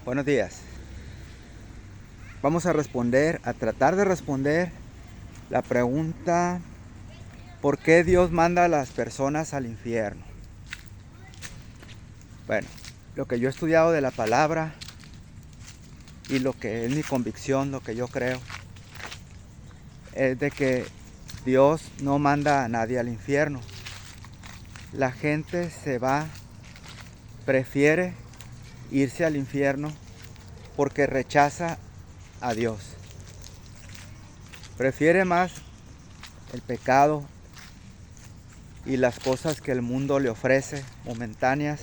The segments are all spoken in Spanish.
Buenos días. Vamos a tratar de responder la pregunta: ¿por qué Dios manda a las personas al infierno? Bueno, lo que yo he estudiado de la palabra y lo que es mi convicción, lo que yo creo, es de que Dios no manda a nadie al infierno. La gente prefiere irse al infierno porque rechaza a Dios. Prefiere más el pecado y las cosas que el mundo le ofrece, momentáneas,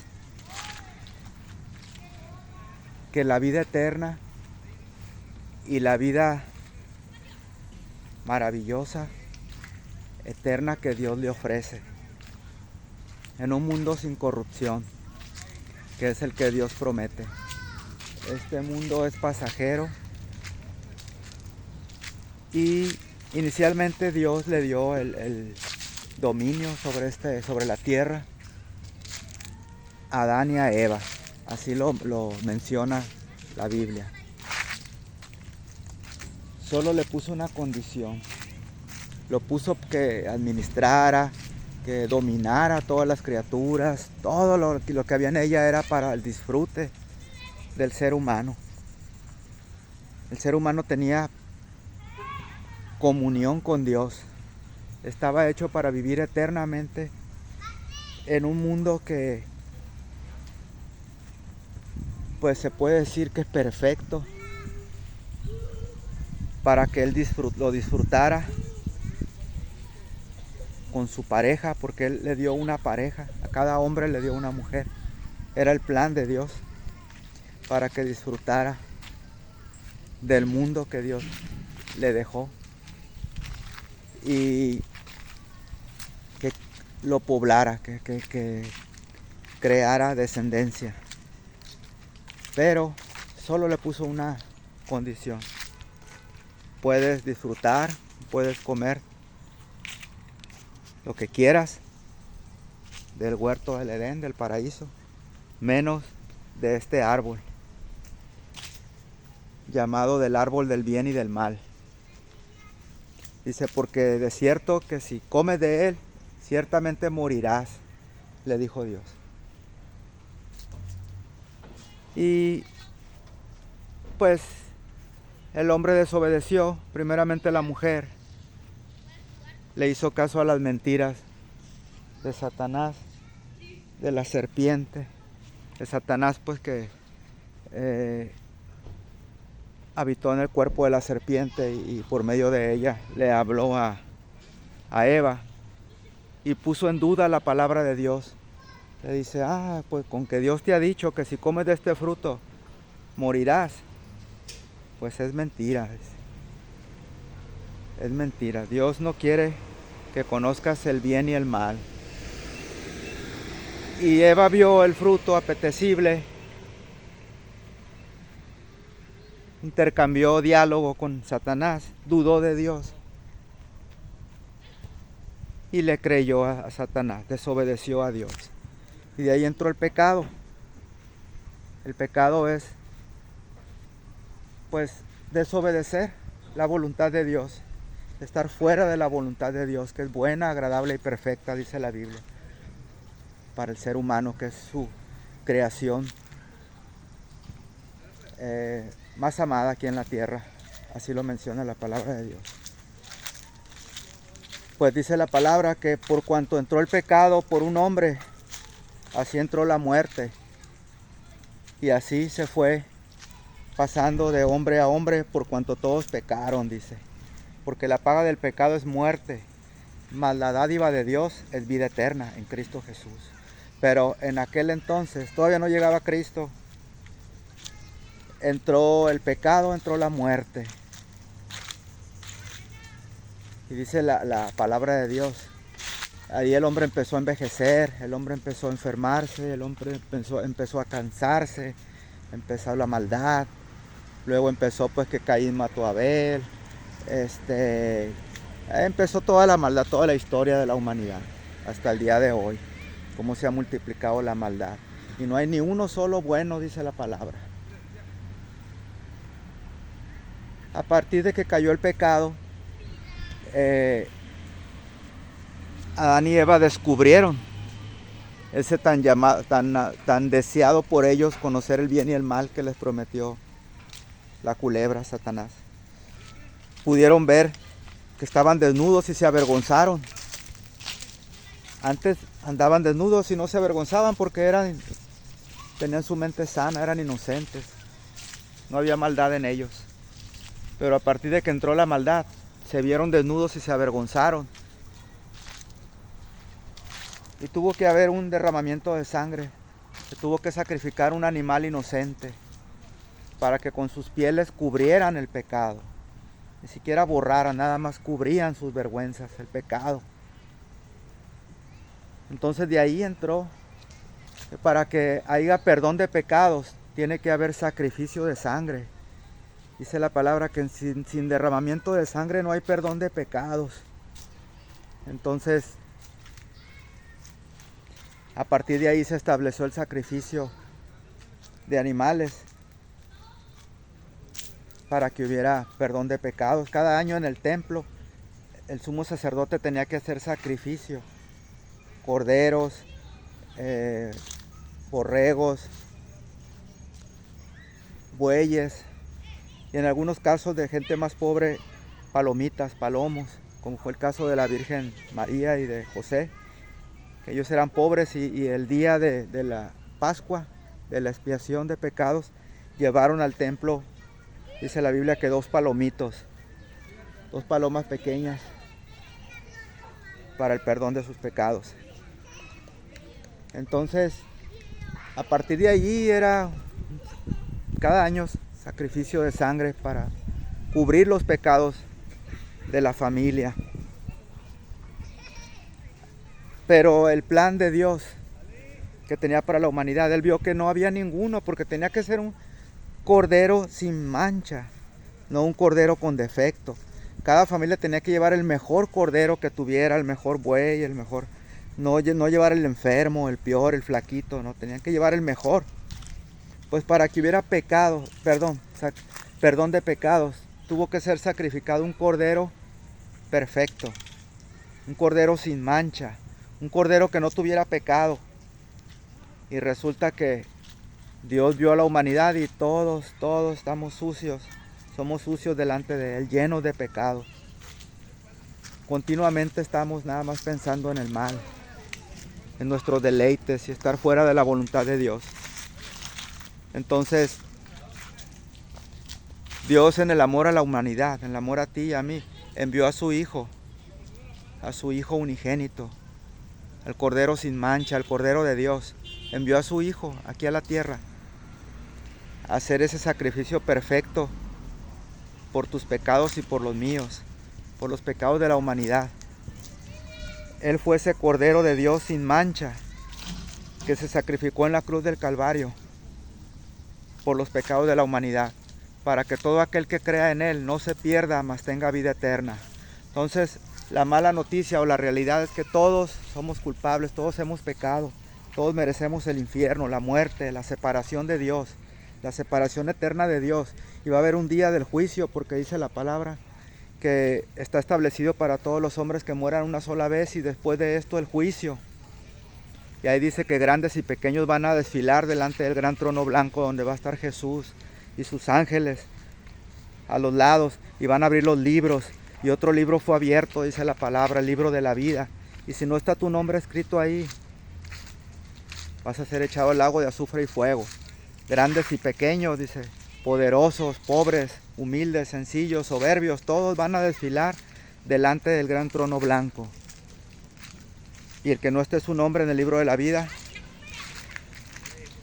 que la vida eterna y la vida maravillosa, eterna que Dios le ofrece en un mundo sin corrupción, que es el que Dios promete. Este mundo es pasajero y inicialmente Dios le dio el dominio sobre la tierra a Adán y a Eva. Así lo menciona la Biblia. Solo le puso una condición. Lo puso que administrara, que dominara todas las criaturas. Todo lo que había en ella era para el disfrute del ser humano. El ser humano tenía comunión con Dios. Estaba hecho para vivir eternamente en un mundo que, pues se puede decir que es perfecto, para que él lo disfrutara con su pareja, porque él le dio una pareja, a cada hombre le dio una mujer. Era el plan de Dios para que disfrutara del mundo que Dios le dejó y que lo poblara, que creara descendencia. Pero solo le puso una condición: puedes disfrutar, puedes comer lo que quieras del huerto del Edén, del paraíso, menos de este árbol, llamado del árbol del bien y del mal. Dice, porque de cierto que si comes de él, ciertamente morirás, le dijo Dios. Y pues el hombre desobedeció. Primeramente la mujer le hizo caso a las mentiras de Satanás, de la serpiente, de Satanás, pues que habitó en el cuerpo de la serpiente y por medio de ella le habló a Eva y puso en duda la palabra de Dios. Le dice, pues con que Dios te ha dicho que si comes de este fruto morirás, pues es mentira. Es mentira. Dios no quiere que conozcas el bien y el mal. Y Eva vio el fruto apetecible, intercambió diálogo con Satanás, dudó de Dios y le creyó a Satanás, desobedeció a Dios. Y de ahí entró el pecado. El pecado es, pues, desobedecer la voluntad de Dios, estar fuera de la voluntad de Dios, que es buena, agradable y perfecta, dice la Biblia, para el ser humano, que es su creación más amada aquí en la tierra. Así lo menciona la palabra de Dios. Pues dice la palabra que por cuanto entró el pecado por un hombre, así entró la muerte. Y así se fue pasando de hombre a hombre por cuanto todos pecaron, dice. Porque la paga del pecado es muerte, mas la dádiva de Dios es vida eterna en Cristo Jesús. Pero en aquel entonces todavía no llegaba Cristo. Entró el pecado, entró la muerte. Y dice la palabra de Dios, ahí el hombre empezó a envejecer, el hombre empezó a enfermarse, el hombre empezó a cansarse, empezó la maldad. Luego empezó pues que Caín mató a Abel. Empezó toda la maldad, toda la historia de la humanidad hasta el día de hoy, cómo se ha multiplicado la maldad. Y no hay ni uno solo bueno, dice la palabra. A partir de que cayó el pecado, Adán y Eva descubrieron ese tan deseado por ellos conocer el bien y el mal que les prometió la culebra, Satanás. Pudieron ver que estaban desnudos y se avergonzaron. Antes andaban desnudos y no se avergonzaban porque tenían su mente sana, eran inocentes. No había maldad en ellos. Pero a partir de que entró la maldad, se vieron desnudos y se avergonzaron. Y tuvo que haber un derramamiento de sangre. Se tuvo que sacrificar un animal inocente para que con sus pieles cubrieran el pecado. Ni siquiera borraran, nada más cubrían sus vergüenzas, el pecado. Entonces de ahí entró que para que haya perdón de pecados tiene que haber sacrificio de sangre. Dice la palabra que sin derramamiento de sangre no hay perdón de pecados. Entonces, a partir de ahí se estableció el sacrificio de animales para que hubiera perdón de pecados. Cada año en el templo el sumo sacerdote tenía que hacer sacrificio. Corderos, borregos, bueyes, y en algunos casos de gente más pobre, palomitas, palomos, como fue el caso de la Virgen María y de José, que ellos eran pobres y el día de la Pascua, de la expiación de pecados, llevaron al templo, dice la Biblia, que 2 palomitos, 2 palomas pequeñas, para el perdón de sus pecados. Entonces, a partir de allí era cada año sacrificio de sangre para cubrir los pecados de la familia. Pero el plan de Dios que tenía para la humanidad, Él vio que no había ninguno, porque tenía que ser un cordero sin mancha, no un cordero con defecto. Cada familia tenía que llevar el mejor cordero que tuviera, el mejor buey, el mejor, no llevar el enfermo, el peor, el flaquito, no, tenían que llevar el mejor. Pues para que hubiera perdón de pecados, tuvo que ser sacrificado un cordero perfecto, un cordero sin mancha, un cordero que no tuviera pecado. Y resulta que Dios vio a la humanidad y todos estamos sucios, somos sucios delante de Él, llenos de pecado. Continuamente estamos nada más pensando en el mal, en nuestros deleites y estar fuera de la voluntad de Dios. Entonces, Dios en el amor a la humanidad, en el amor a ti y a mí, envió a su Hijo unigénito, al Cordero sin mancha, al Cordero de Dios. Envió a su Hijo aquí a la tierra a hacer ese sacrificio perfecto por tus pecados y por los míos, por los pecados de la humanidad. Él fue ese Cordero de Dios sin mancha que se sacrificó en la cruz del Calvario por los pecados de la humanidad, para que todo aquel que crea en Él no se pierda, mas tenga vida eterna. Entonces, la mala noticia o la realidad es que todos somos culpables, todos hemos pecado, todos merecemos el infierno, la muerte, la separación de Dios, la separación eterna de Dios. Y va a haber un día del juicio, porque dice la palabra que está establecido para todos los hombres que mueran una sola vez y después de esto el juicio. Y ahí dice que grandes y pequeños van a desfilar delante del gran trono blanco donde va a estar Jesús y sus ángeles a los lados, y van a abrir los libros, y otro libro fue abierto, dice la palabra, el libro de la vida, y si no está tu nombre escrito ahí, vas a ser echado al lago de azufre y fuego. Grandes y pequeños, dice, poderosos, pobres, humildes, sencillos, soberbios, todos van a desfilar delante del gran trono blanco. Y el que no esté su nombre en el libro de la vida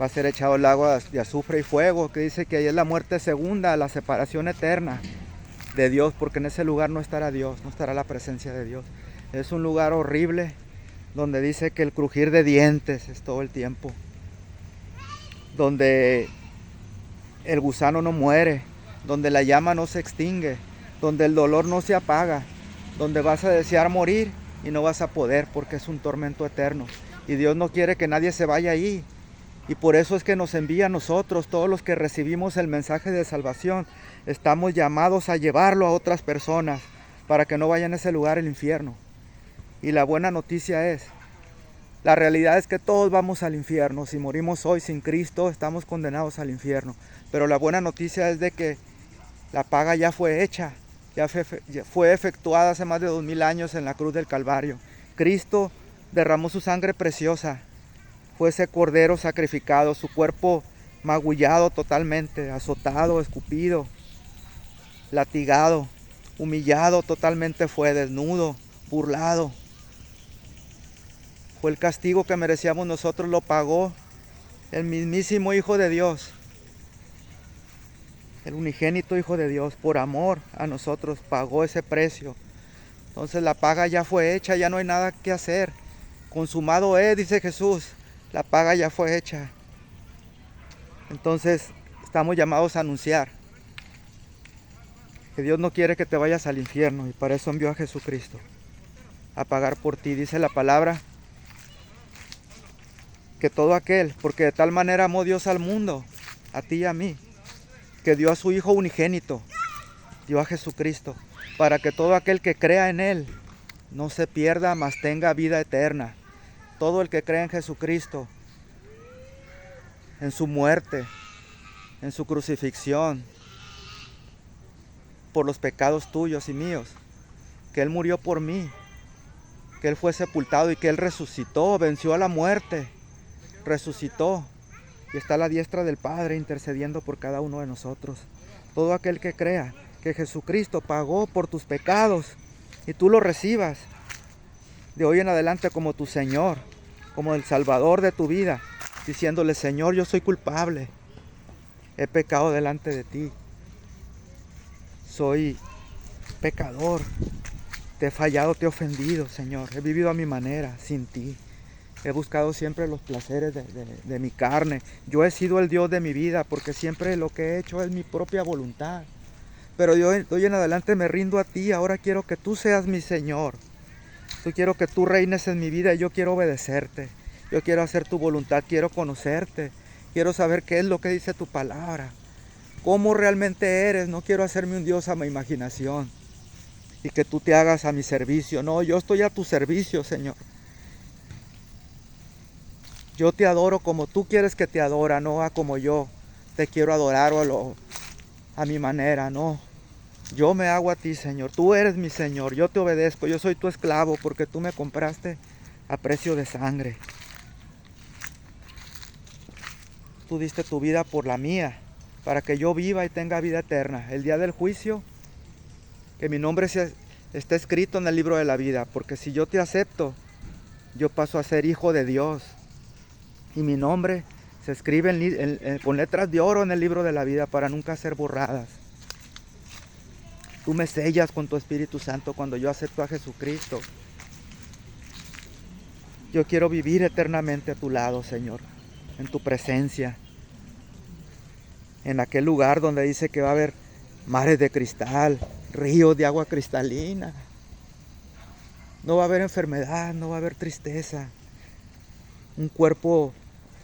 va a ser echado al lago de azufre y fuego, que dice que ahí es la muerte segunda, la separación eterna de Dios, porque en ese lugar no estará Dios, no estará la presencia de Dios. Es un lugar horrible donde dice que el crujir de dientes es todo el tiempo, donde el gusano no muere, donde la llama no se extingue, donde el dolor no se apaga, donde vas a desear morir y no vas a poder porque es un tormento eterno. Y Dios no quiere que nadie se vaya ahí. Y por eso es que nos envía a nosotros, todos los que recibimos el mensaje de salvación. Estamos llamados a llevarlo a otras personas para que no vayan a ese lugar, el infierno. Y la buena noticia es, la realidad es que todos vamos al infierno. Si morimos hoy sin Cristo, estamos condenados al infierno. Pero la buena noticia es de que la paga ya fue hecha, ya fue efectuada hace más de 2000 años en la cruz del Calvario. Cristo derramó su sangre preciosa, fue ese cordero sacrificado, su cuerpo magullado totalmente, azotado, escupido, latigado, humillado totalmente fue, desnudo, burlado. Fue el castigo que merecíamos nosotros, lo pagó el mismísimo Hijo de Dios, el unigénito Hijo de Dios, por amor a nosotros, pagó ese precio. Entonces la paga ya fue hecha, ya no hay nada que hacer. Consumado es, dice Jesús, la paga ya fue hecha. Entonces estamos llamados a anunciar que Dios no quiere que te vayas al infierno, y para eso envió a Jesucristo a pagar por ti. Dice la palabra que todo aquel, porque de tal manera amó Dios al mundo, a ti y a mí, que dio a su Hijo unigénito, dio a Jesucristo, para que todo aquel que crea en Él no se pierda, mas tenga vida eterna. Todo el que cree en Jesucristo, en su muerte, en su crucifixión, por los pecados tuyos y míos, que Él murió por mí, que Él fue sepultado y que Él resucitó, venció a la muerte, resucitó y está a la diestra del Padre intercediendo por cada uno de nosotros. Todo aquel que crea que Jesucristo pagó por tus pecados y tú lo recibas de hoy en adelante como tu Señor, como el Salvador de tu vida, diciéndole: Señor, yo soy culpable, he pecado delante de ti, soy pecador, te he fallado, te he ofendido, Señor, he vivido a mi manera, sin ti. He buscado siempre los placeres de mi carne. Yo he sido el Dios de mi vida porque siempre lo que he hecho es mi propia voluntad. Pero yo de hoy en adelante me rindo a ti. Ahora quiero que tú seas mi Señor. Yo quiero que tú reines en mi vida y yo quiero obedecerte. Yo quiero hacer tu voluntad, quiero conocerte. Quiero saber qué es lo que dice tu palabra. Cómo realmente eres. No quiero hacerme un Dios a mi imaginación y que tú te hagas a mi servicio. No, yo estoy a tu servicio, Señor. Yo te adoro como tú quieres que te adora, no a como yo te quiero adorar o a mi manera, no. Yo me hago a ti, Señor. Tú eres mi Señor, yo te obedezco, yo soy tu esclavo porque tú me compraste a precio de sangre. Tú diste tu vida por la mía, para que yo viva y tenga vida eterna. El día del juicio, que mi nombre esté escrito en el libro de la vida, porque si yo te acepto, yo paso a ser hijo de Dios. Y mi nombre se escribe con letras de oro en el libro de la vida para nunca ser borradas. Tú me sellas con tu Espíritu Santo cuando yo acepto a Jesucristo. Yo quiero vivir eternamente a tu lado, Señor, en tu presencia. En aquel lugar donde dice que va a haber mares de cristal, ríos de agua cristalina. No va a haber enfermedad, no va a haber tristeza. Un cuerpo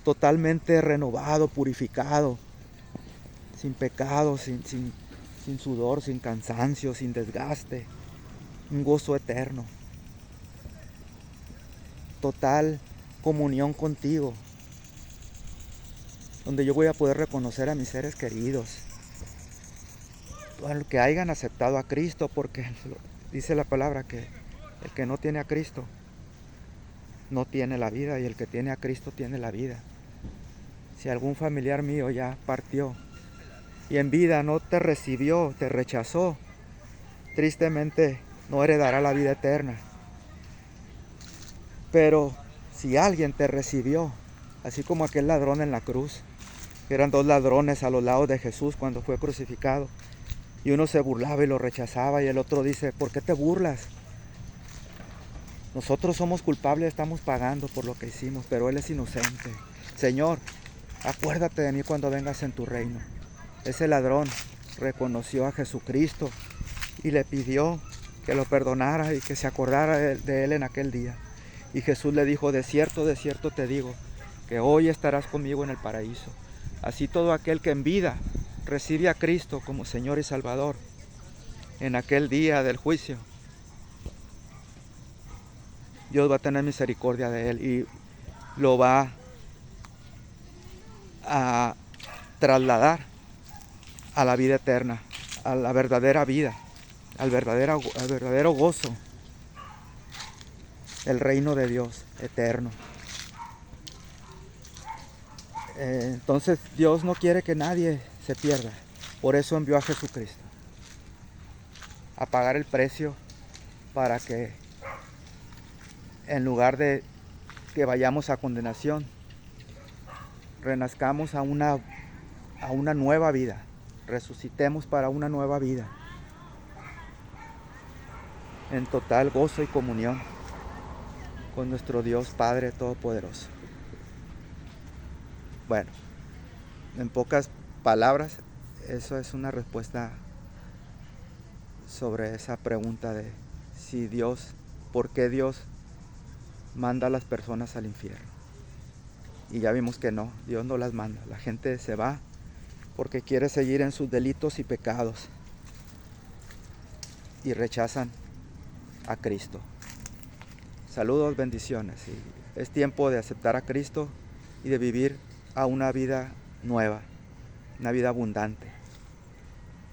totalmente renovado, purificado, sin pecado, sin sudor, sin cansancio, sin desgaste, un gozo eterno, total comunión contigo, donde yo voy a poder reconocer a mis seres queridos, a los que hayan aceptado a Cristo, porque dice la palabra que el que no tiene a Cristo no tiene la vida, y el que tiene a Cristo tiene la vida. Si algún familiar mío ya partió y en vida no te recibió, te rechazó, tristemente no heredará la vida eterna. Pero si alguien te recibió, así como aquel ladrón en la cruz, que eran dos ladrones a los lados de Jesús cuando fue crucificado, y uno se burlaba y lo rechazaba, y el otro dice: ¿por qué te burlas? Nosotros somos culpables, estamos pagando por lo que hicimos, pero Él es inocente. Señor, acuérdate de mí cuando vengas en tu reino. Ese ladrón reconoció a Jesucristo y le pidió que lo perdonara y que se acordara de él en aquel día. Y Jesús le dijo: de cierto te digo, que hoy estarás conmigo en el paraíso. Así todo aquel que en vida recibe a Cristo como Señor y Salvador, en aquel día del juicio, Dios va a tener misericordia de él y lo va a trasladar a la vida eterna, a la verdadera vida, al verdadero gozo, el reino de Dios eterno. Entonces Dios no quiere que nadie se pierda, por eso envió a Jesucristo a pagar el precio para que en lugar de que vayamos a condenación, renazcamos a una nueva vida, resucitemos para una nueva vida, en total gozo y comunión con nuestro Dios Padre Todopoderoso. Bueno, en pocas palabras, eso es una respuesta sobre esa pregunta de si Dios, ¿por qué Dios manda a las personas al infierno? Y ya vimos que no, Dios no las manda. La gente se va porque quiere seguir en sus delitos y pecados y rechazan a Cristo. Saludos, bendiciones. Y es tiempo de aceptar a Cristo y de vivir a una vida nueva, una vida abundante.